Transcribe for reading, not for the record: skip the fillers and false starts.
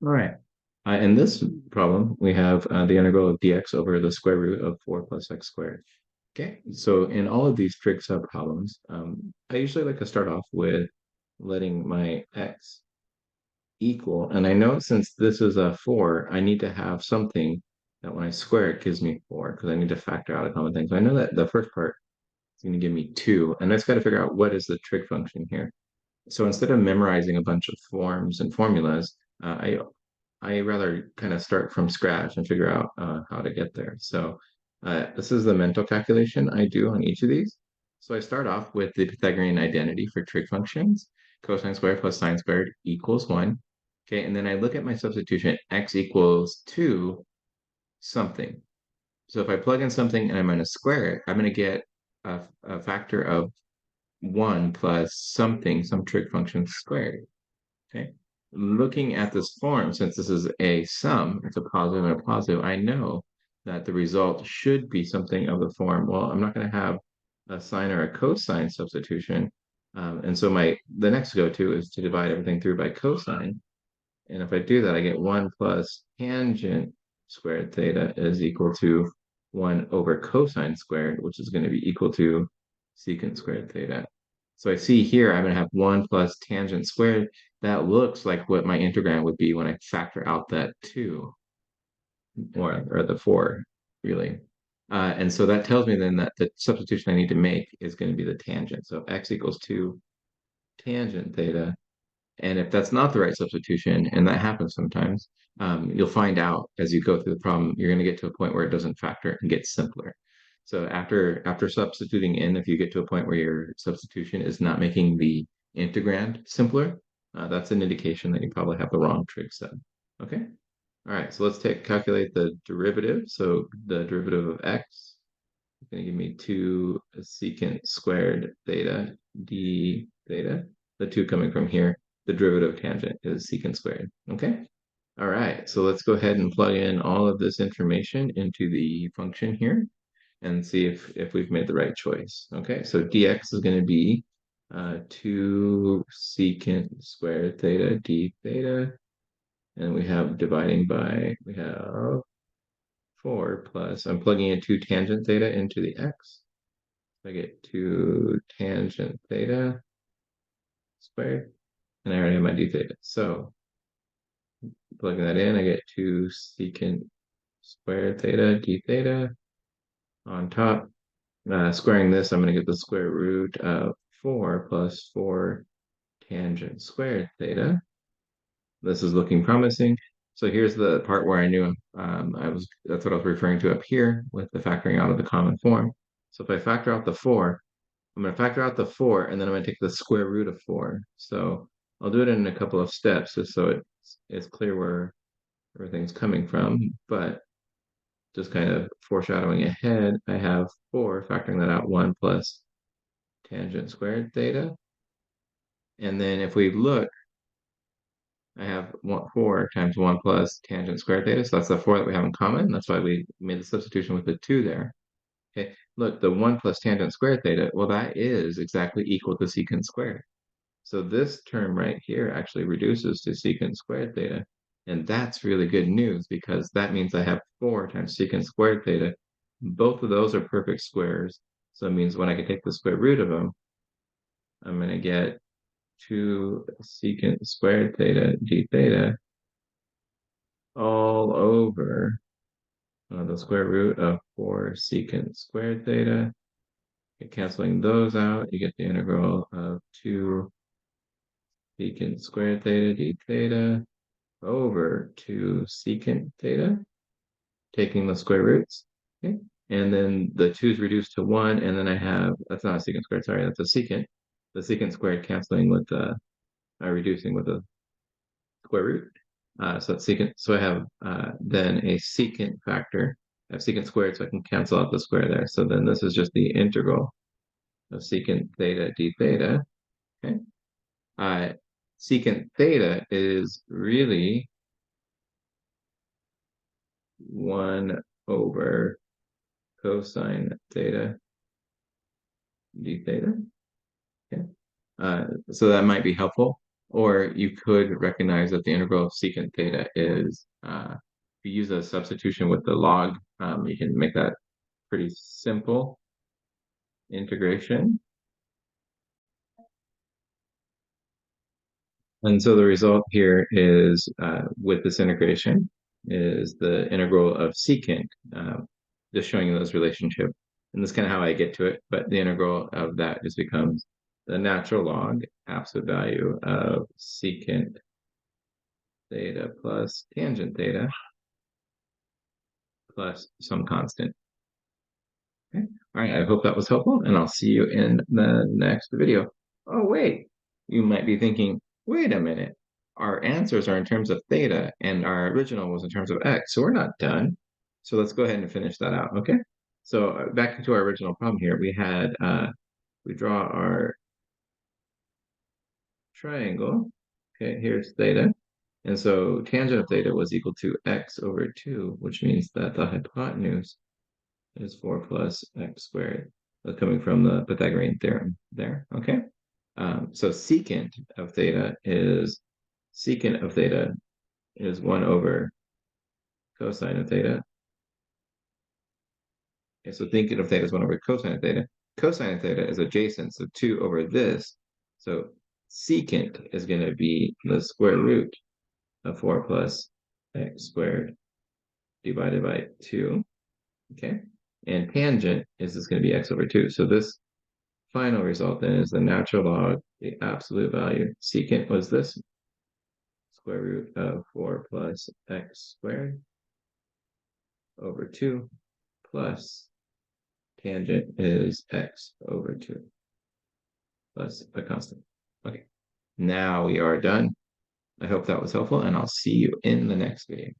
All right. In this problem, we have the integral of dx over the square root of 4 plus x squared. Okay, so in all of these trig subproblems, I usually like to start off with letting my x equal, and I know since this is a 4, I need to have something that when I square it gives me 4, because I need to factor out a common thing. So I know that the first part is going to give me 2, and I just got to figure out what is the trig function here. So instead of memorizing a bunch of forms and formulas, I rather kind of start from scratch and figure out how to get there. So this is the mental calculation I do on each of these. So I start off with the Pythagorean identity for trig functions. Cosine squared plus sine squared equals 1. Okay, and then I look at my substitution, x equals 2 something. So if I plug in something and I'm going to square it, I'm going to get a factor of 1 plus something, some trig function squared. Okay. Looking at this form, since this is a sum, it's a positive and a positive, I know that the result should be something of the form, well, I'm not going to have a sine or a cosine substitution. And so the next go-to is to divide everything through by cosine. And if I do that, I get 1 plus tangent squared theta is equal to 1 over cosine squared, which is going to be equal to secant squared theta. So I see here I'm going to have 1 plus tangent squared. That looks like what my integrand would be when I factor out that 2, or the 4, really. And so that tells me then that the substitution I need to make is going to be the tangent. So x equals 2 tangent theta. And if that's not the right substitution, and that happens sometimes, you'll find out as you go through the problem, you're going to get to a point where it doesn't factor and gets simpler. So after substituting in, if you get to a point where your substitution is not making the integrand simpler, that's an indication that you probably have the wrong trig set. Okay. All right. So let's calculate the derivative. So the derivative of x is going to give me 2 secant squared theta d theta. The 2 coming from here. The derivative of tangent is secant squared. Okay. All right. So let's go ahead and plug in all of this information into the function here and see if we've made the right choice. Okay, so dx is going to be 2 secant squared theta d theta. And we have dividing by, we have 4 plus, I'm plugging in 2 tangent theta into the x. So I get 2 tangent theta squared. And I already have my d theta. So plugging that in, I get 2 secant squared theta d theta on top. Squaring this, I'm going to get the square root of 4 plus 4 tangent squared theta. This is looking promising. So here's the part where I knew that's what I was referring to up here with the factoring out of the common form. So if I factor out the 4, I'm going to factor out the 4, and then I'm going to take the square root of 4. So I'll do it in a couple of steps just so it's clear where everything's coming from. But just kind of foreshadowing ahead, I have 4, factoring that out, 1 plus tangent squared theta. And then if we look, I have 4 times 1 plus tangent squared theta. So that's the 4 that we have in common. That's why we made the substitution with the 2 there. Okay, look, the 1 plus tangent squared theta, well, that is exactly equal to secant squared. So this term right here actually reduces to secant squared theta. And that's really good news because that means I have 4 times secant squared theta. Both of those are perfect squares. So it means when I can take the square root of them, I'm going to get 2 secant squared theta d theta all over the square root of 4 secant squared theta. Canceling those out, you get the integral of 2 secant squared theta d theta over 2 secant theta, taking the square roots. Okay. And then the 2 is reduced to 1, and then I have, that's not a secant squared, sorry, that's a secant. The secant squared canceling with the, reducing with the square root. So that's secant. So I have then a secant factor. I have secant squared, so I can cancel out the square there. So then this is just the integral of secant theta d theta. Okay. Secant theta is really 1 over cosine theta d theta. Okay. So that might be helpful. Or you could recognize that the integral of secant theta is, if you use a substitution with the log, you can make that pretty simple integration. And so the result here is, with this integration, is the integral of secant, just showing you those relationship. And that's kind of how I get to it, but the integral of that just becomes the natural log absolute value of secant theta plus tangent theta plus some constant. Okay. All right, I hope that was helpful, and I'll see you in the next video. Oh, wait, you might be thinking, wait a minute, our answers are in terms of theta, and our original was in terms of x, so we're not done. So let's go ahead and finish that out, okay? So back to our original problem here, we draw our triangle. Okay, here's theta. And so tangent of theta was equal to x over 2, which means that the hypotenuse is 4 plus x squared, coming from the Pythagorean theorem there, okay? So secant of theta is 1 over cosine of theta. Okay, so secant of theta is 1 over cosine of theta. Cosine of theta is adjacent, so 2 over this. So secant is going to be the square root of 4 plus x squared divided by 2, okay? And tangent is just going to be x over 2. So this final result then is the natural log, the absolute value. Secant was this, square root of 4 plus x squared over 2 plus tangent is x over 2 plus a constant. Okay, now we are done. I hope that was helpful, and I'll see you in the next video.